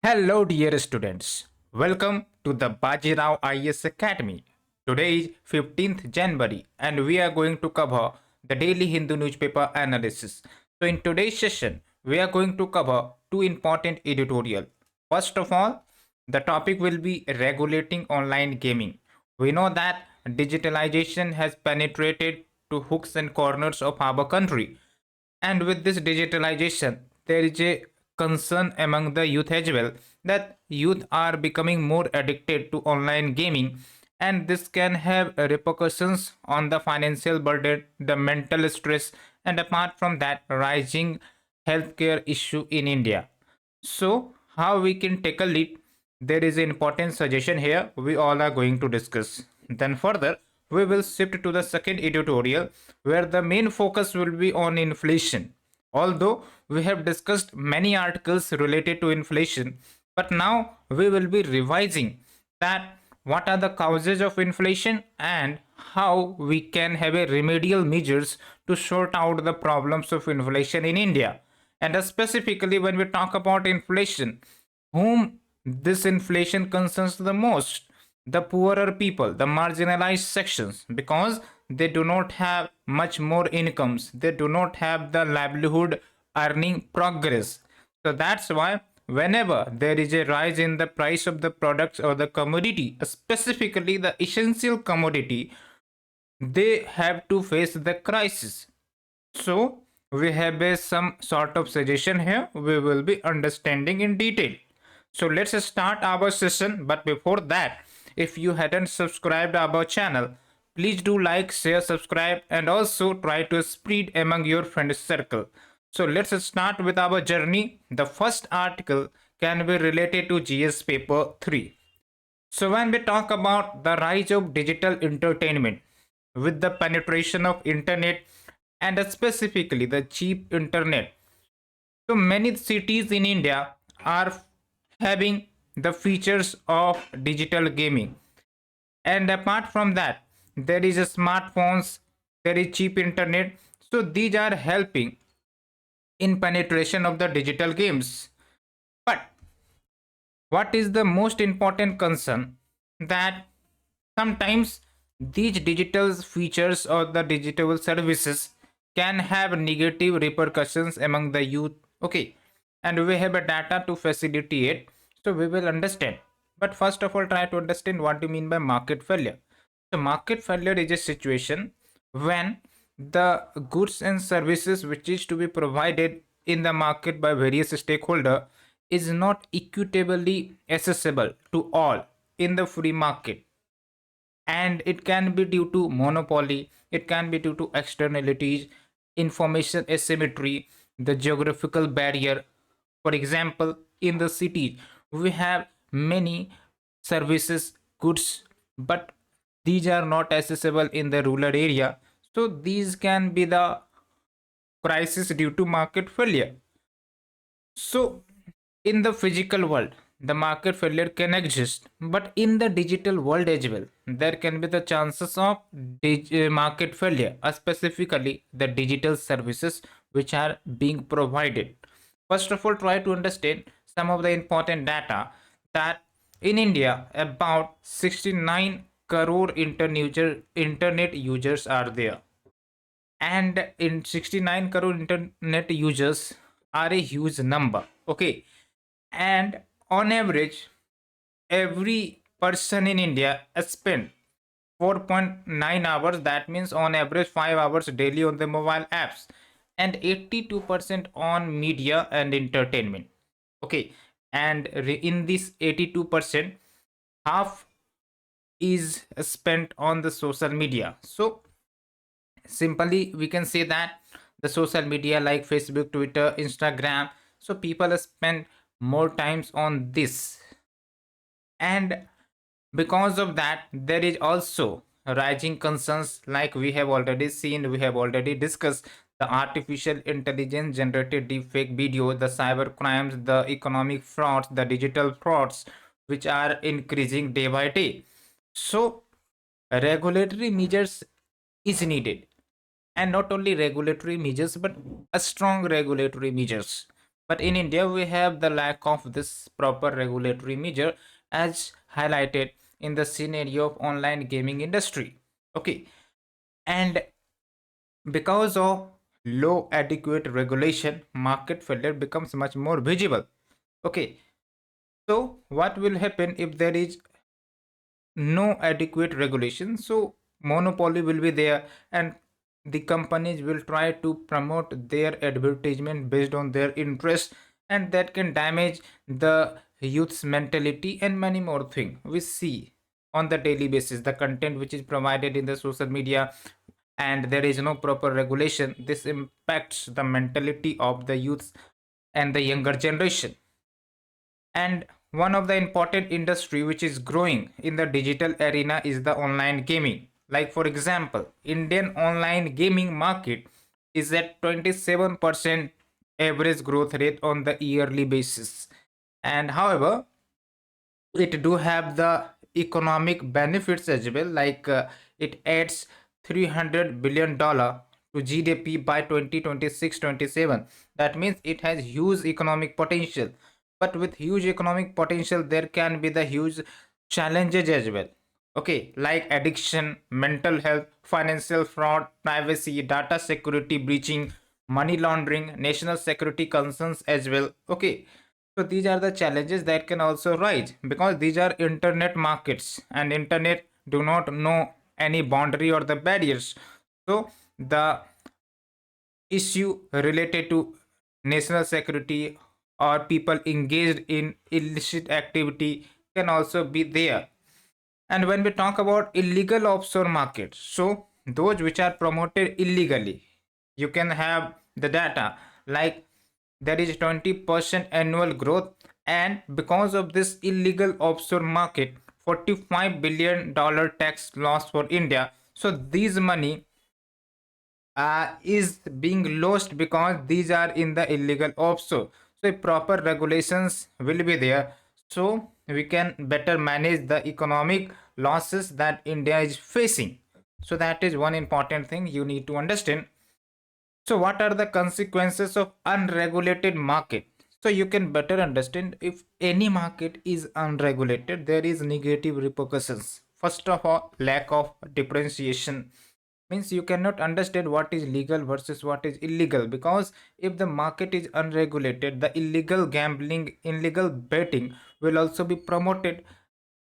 Hello, dear students. Welcome to the Bajirao IAS Academy. Today is 15th January and we are going to cover the daily Hindu newspaper analysis. So, in today's session, we are going to cover two important editorial. First of all, the topic will be regulating online gaming. We know that digitalization has penetrated to hooks and corners of our country, and with this digitalization, there is a concern among the youth as well that youth are becoming more addicted to online gaming, and this can have repercussions on the financial burden, the mental stress, and apart from that, rising healthcare issue in India. So, how we can tackle it? There is an important suggestion here we all are going to discuss. Then, further, we will shift to the second editorial where the main focus will be on inflation. Although we have discussed many articles related to inflation, but now we will be revising that what are the causes of inflation and how we can have a remedial measures to sort out the problems of inflation in India. And specifically, when we talk about inflation, whom this inflation concerns the most? The poorer people, the marginalized sections, because they do not have much more incomes, they do not have the livelihood earning progress. So that's why whenever there is a rise in the price of the products or the commodity, specifically the essential commodity, they have to face the crisis. So we have some sort of suggestion here we will be understanding in detail. So let's start our session. But before that, if you hadn't subscribed our channel, please do like, share, subscribe, and also try to spread among your friends circle. So let's start with our journey. The first article can be related to GS paper 3. So when we talk about the rise of digital entertainment with the penetration of internet and specifically the cheap internet, so many cities in India are having the features of digital gaming. And apart from that, there is a smartphones, there is cheap internet. So these are helping in penetration of the digital games. But what is the most important concern that sometimes these digital features or the digital services can have negative repercussions among the youth. Okay, and we have a data to facilitate, so we will understand. But first of all, try to understand what you mean by market failure. So market failure is a situation when the goods and services which is to be provided in the market by various stakeholder is not equitably accessible to all in the free market, and it can be due to monopoly, it can be due to externalities, information asymmetry, the geographical barrier. For example, in the cities we have many services, goods, but these are not accessible in the rural area. So these can be the crisis due to market failure. So in the physical world, the market failure can exist, but in the digital world as well, there can be the chances of market failure, specifically the digital services which are being provided. First of all, try to understand some of the important data that in India, about 69 crore internet users are there, and in 69 crore internet users are a huge number. Okay, and on average every person in India spend 4.9 hours, that means on average 5 hours daily on the mobile apps, and 82% on media and entertainment. Okay, and in this 82%, half is spent on the social media. So simply we can say that the social media like Facebook, Twitter, Instagram, so people spend more times on this, and because of that there is also rising concerns like we have already seen, we have already discussed the artificial intelligence generated deepfake video, the cyber crimes, the economic frauds, the digital frauds which are increasing day by day. So regulatory measures is needed, and not only regulatory measures but a strong regulatory measures, But in India, we have the lack of this proper regulatory measure as highlighted in the scenario of online gaming industry. Okay, and because of low adequate regulation, market failure becomes much more visible. Okay, so what will happen if there is no adequate regulation? So monopoly will be there, and the companies will try to promote their advertisement based on their interest, and that can damage the youth's mentality and many more things we see on the daily basis. The content which is provided in the social media, and there is no proper regulation, this impacts the mentality of the youth and the younger generation. And one of the important industry which is growing in the digital arena is the online gaming. Like for example, Indian online gaming market is at 27% average growth rate on the yearly basis. And however, it do have the economic benefits as well, like it adds $300 billion to GDP by 2026-27. That means it has huge economic potential, but with huge economic potential there can be the huge challenges as well. Okay, like addiction, mental health, financial fraud, privacy, data security breaching, money laundering, national security concerns as well. Okay, so these are the challenges that can also rise because these are internet markets, and internet do not know any boundary or the barriers. So the issue related to national security or people engaged in illicit activity can also be there. And when we talk about illegal offshore markets, so those which are promoted illegally, you can have the data like there is 20% annual growth, and because of this illegal offshore market, $45 billion tax loss for India. So these money is being lost because these are in the illegal offshore. So proper regulations will be there, so we can better manage the economic losses that India is facing. So that is one important thing you need to understand. So what are the consequences of unregulated market? So you can better understand, if any market is unregulated, there is negative repercussions. First of all, lack of differentiation, means you cannot understand what is legal versus what is illegal, because if the market is unregulated, the illegal gambling, illegal betting will also be promoted.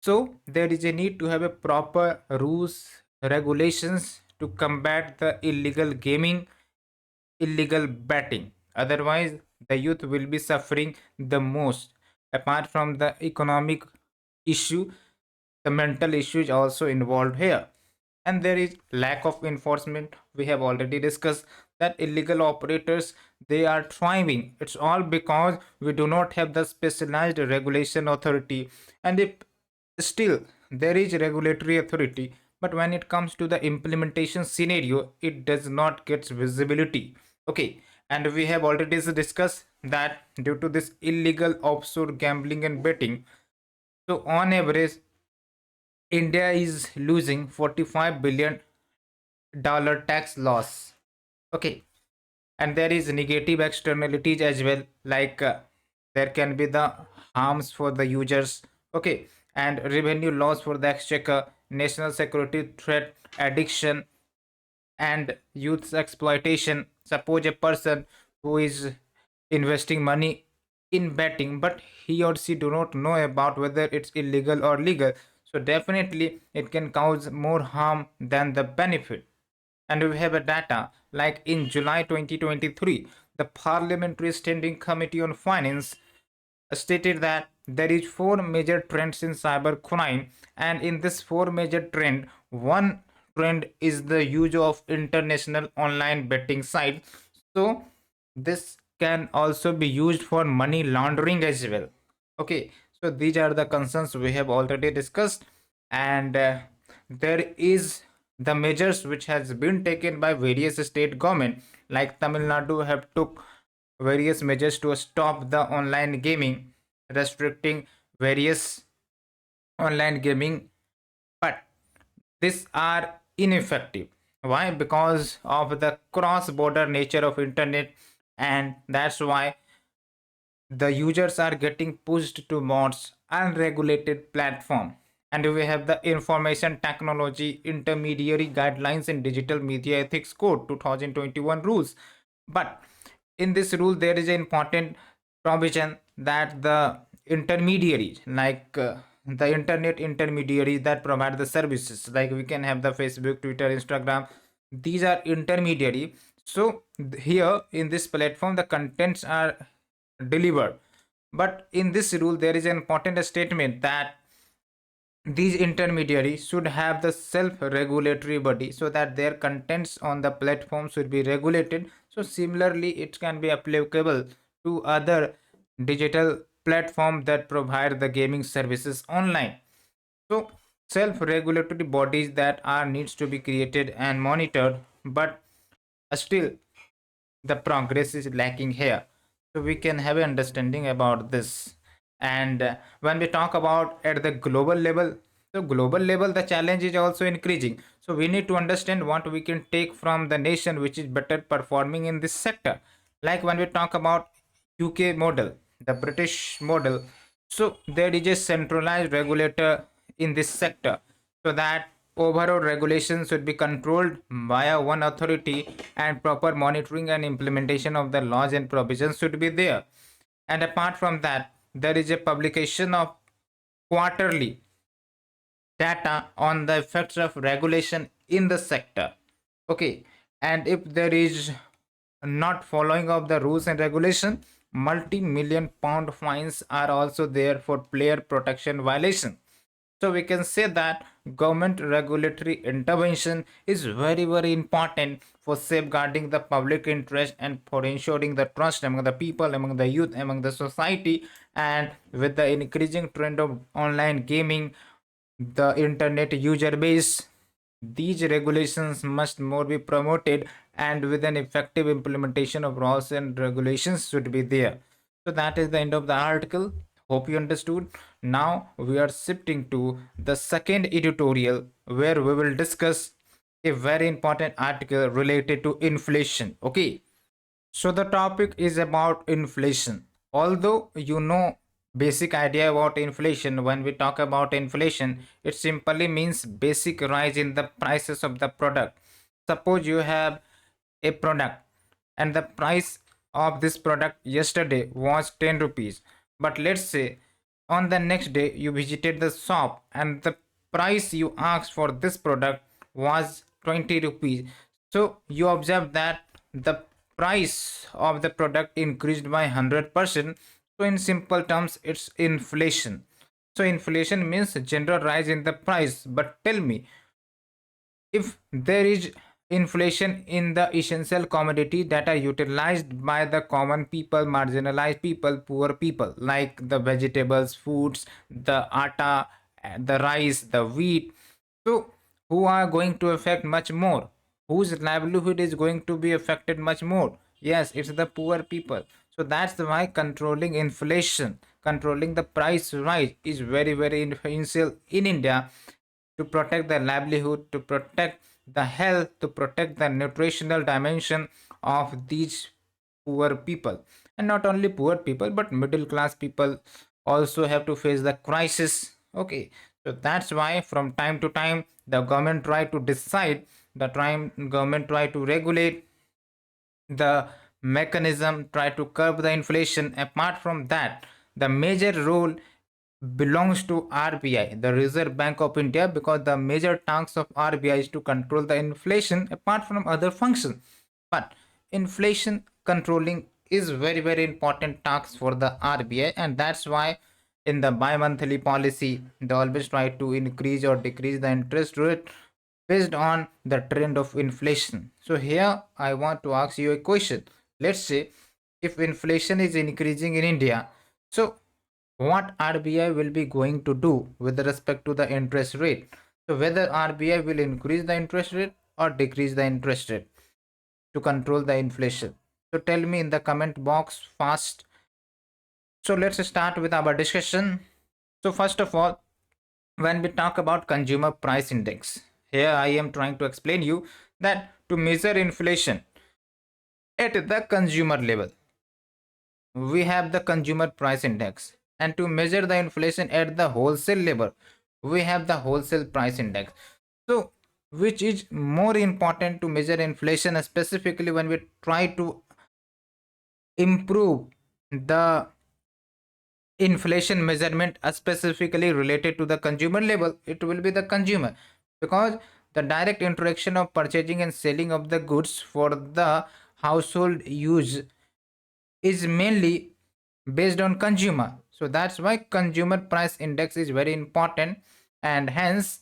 So there is a need to have a proper rules, regulations to combat the illegal gaming, illegal betting. Otherwise the youth will be suffering the most. Apart from the economic issue, the mental issue is also involved here. And there is lack of enforcement. We have already discussed that illegal operators, they are thriving. It's all because we do not have the specialized regulation authority. And if still there is regulatory authority, but when it comes to the implementation scenario, it does not get visibility. Okay, and we have already discussed that due to this illegal offshore gambling and betting, so on average India is losing $45 billion tax loss. Okay, and there is negative externalities as well, like there can be the harms for the users. Okay, and revenue loss for the exchequer, national security threat, addiction, and youth exploitation. Suppose a person who is investing money in betting, but he or she do not know about whether it's illegal or legal, so definitely it can cause more harm than the benefit. And we have a data like in July 2023, the Parliamentary Standing Committee on Finance stated that there is four major trends in cyber crime, and in this four major trend, one trend is the use of international online betting sites. So this can also be used for money laundering as well. Okay, so these are the concerns we have already discussed. And there is the measures which has been taken by various state government, like Tamil Nadu have took various measures to stop the online gaming, restricting various online gaming, but these are ineffective. Why? Because of the cross border nature of internet, and that's why the users are getting pushed towards unregulated platform. And we have the information technology intermediary guidelines in digital media ethics code 2021 rules. But in this rule there is an important provision that the intermediaries like the internet intermediaries that provide the services, like we can have the Facebook, Twitter, Instagram, these are intermediary. So here in this platform the contents are delivered, but in this rule there is an important statement that these intermediaries should have the self-regulatory body so that their contents on the platform should be regulated. So similarly it can be applicable to other digital platform that provide the gaming services online. So self-regulatory bodies that are needs to be created and monitored, but still the progress is lacking here. So we can have an understanding about this. And when we talk about at the global level, so global level the challenge is also increasing. So we need to understand what we can take from the nation which is better performing in this sector. Like when we talk about UK model, the British model, so there is a centralized regulator in this sector, so that overall regulations should be controlled via one authority, and proper monitoring and implementation of the laws and provisions should be there. And apart from that, there is a publication of quarterly data on the effects of regulation in the sector. Okay, and if there is not following of the rules and regulation, multi-million pound fines are also there for player protection violation. So we can say that government regulatory intervention is very very important for safeguarding the public interest and for ensuring the trust among the people, among the youth, among the society. And with the increasing trend of online gaming, the internet user base, these regulations must more be promoted, and with an effective implementation of laws and regulations should be there. So that is the end of the article. Hope you understood. Now we are shifting to the second editorial where we will discuss a very important article related to inflation. Okay. So the topic is about inflation. Although you know basic idea about inflation, when we talk about inflation, it simply means basic rise in the prices of the product. Suppose you have a product and the price of this product yesterday was 10 rupees, but let's say on the next day you visited the shop and the price you asked for this product was 20 rupees. So you observe that the price of the product increased by 100%. So in simple terms it's inflation. So inflation means general rise in the price. But tell me, if there is inflation in the essential commodity that are utilized by the common people, marginalized people, poor people, like the vegetables, foods, the atta, the rice, the wheat, so who are going to affect much more, whose livelihood is going to be affected much more? Yes, it's the poor people. So that's why controlling inflation, controlling the price rise is very very essential in India, to protect the livelihood, to protect the health, to protect the nutritional dimension of these poor people. And not only poor people, but middle class people also have to face the crisis. Okay, so that's why from time to time the government try to decide, the time government try to regulate the mechanism, try to curb the inflation. Apart from that, the major role belongs to RBI, the Reserve Bank of India, because the major task of RBI is to control the inflation apart from other functions. But inflation controlling is very very important task for the RBI, and that's why in the bi-monthly policy they always try to increase or decrease the interest rate based on the trend of inflation. So here I want to ask you a question. Let's say if inflation is increasing in India, so what RBI will be going to do with respect to the interest rate? So whether RBI will increase the interest rate or decrease the interest rate to control the inflation. So tell me in the comment box fast. So let's start with our discussion. So first of all, when we talk about consumer price index, here I am trying to explain you that to measure inflation at the consumer level, we have the consumer price index, and to measure the inflation at the wholesale level, we have the wholesale price index. So which is more important to measure inflation, specifically when we try to improve the inflation measurement, specifically related to the consumer level, it will be the consumer, because the direct interaction of purchasing and selling of the goods for the household use is mainly based on consumer. So that's why consumer price index is very important, and hence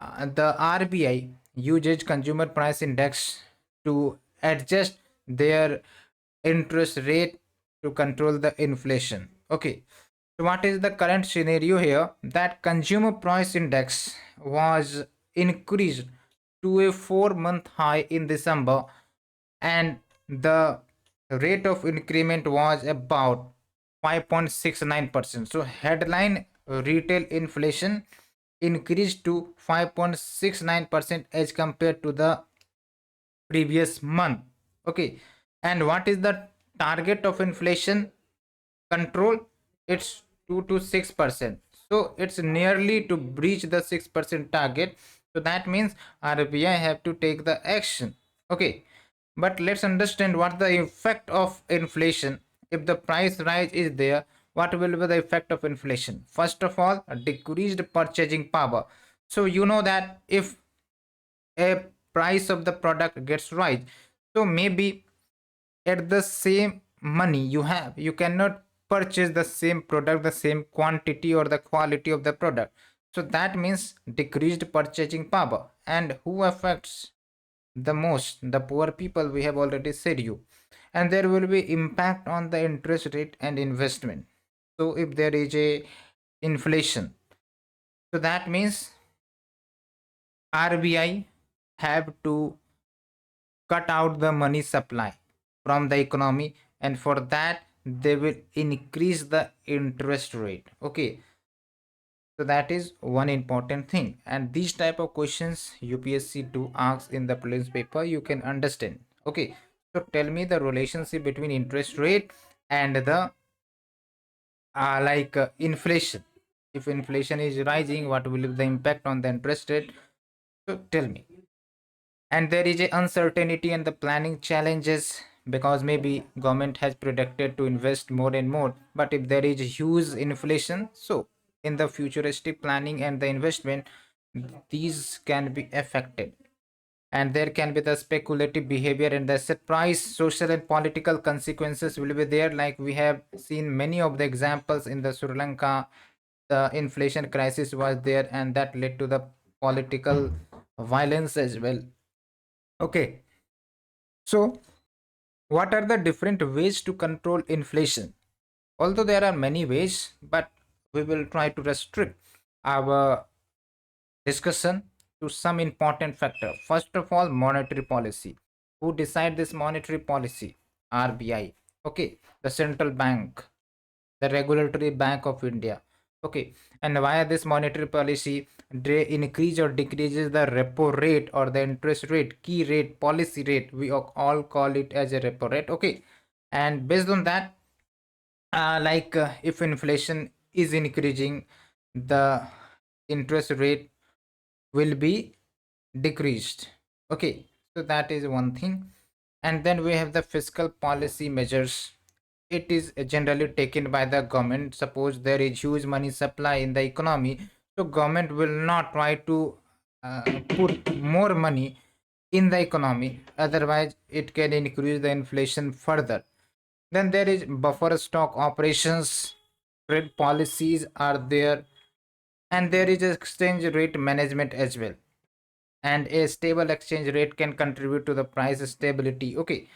the RBI uses consumer price index to adjust their interest rate to control the inflation. Okay, so what is the current scenario here? That consumer price index was increased to a 4-month high in December, and the rate of increment was about 5.69%. So headline retail inflation increased to 5.69% as compared to the previous month. Okay, and what is the target of inflation control? It's 2 to 6%. So it's nearly to breach the 6% target. So that means RBI have to take the action. Okay, but let's understand what the effect of inflation. If the price rise is there, what will be the effect of inflation? First of all, a decreased purchasing power. So you know that if a price of the product gets rise, so maybe at the same money you have, you cannot purchase the same product, the same quantity or the quality of the product. So that means decreased purchasing power. And who affects the most? The poor people, we have already said you. And there will be impact on the interest rate and investment. So if there is a inflation, so that means RBI have to cut out the money supply from the economy, and for that they will increase the interest rate. Okay, so that is one important thing, and these type of questions UPSC do ask in the prelims paper, you can understand. Okay, so tell me the relationship between interest rate and the inflation. If inflation is rising, what will be the impact on the interest rate? So tell me. And there is a uncertainty and the planning challenges, because maybe government has predicted to invest more and more, but if there is huge inflation, so in the futuristic planning and the investment, these can be affected. And there can be the speculative behavior and the asset price. Social and political consequences will be there, like we have seen many of the examples in the Sri Lanka. The inflation crisis was there, and that led to the political violence as well. Okay, so what are the different ways to control inflation? Although there are many ways, but we will try to restrict our discussion to some important factor. First of all, monetary policy. Who decide this monetary policy? RBI. Okay, the central bank, the regulatory bank of India. Okay, and via this monetary policy, they increase or decreases the repo rate or the interest rate, key rate, policy rate. We all call it as a repo rate. Okay, and based on that, if inflation is increasing, the interest rate will be decreased. Okay, so that is one thing. And then we have the fiscal policy measures. It is generally taken by the government. Suppose there is huge money supply in the economy, so government will not try to put more money in the economy, otherwise it can increase the inflation further. Then there is buffer stock operations, trade policies are there, and there is exchange rate management as well. And a stable exchange rate can contribute to the price stability. Okay,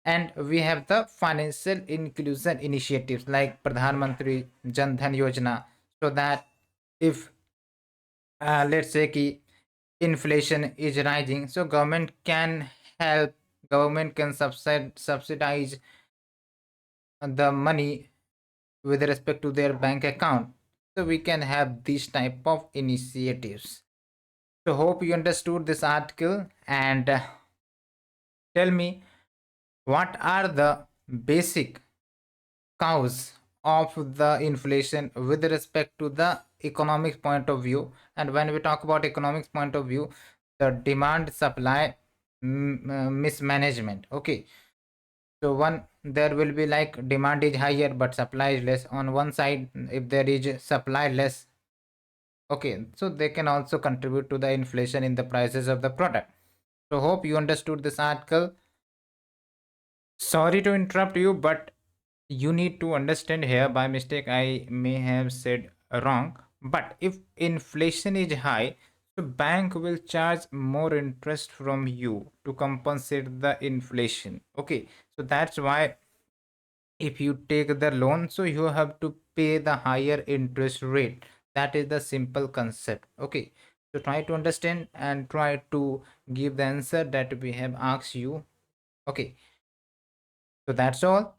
and we have the financial inclusion initiatives like Pradhan Mantri Jan Dhan Yojana, so that if let's say ki inflation is rising, so government can help, government can subsidize the money with respect to their bank account. So we can have these type of initiatives. So hope you understood this article, and tell me what are the basic cause of the inflation with respect to the economic point of view. And when we talk about economics point of view, the demand supply mismanagement. Okay, so one, there will be like demand is higher but supply is less on one side. If there is supply less, okay, so they can also contribute to the inflation in the prices of the product. So hope you understood this article. Sorry to interrupt you, but you need to understand here, by mistake I may have said wrong. But if inflation is high, so bank will charge more interest from you to compensate the inflation. Okay, so that's why if you take the loan, so you have to pay the higher interest rate. That is the simple concept. Okay, so try to understand and try to give the answer that we have asked you. Okay, so that's all.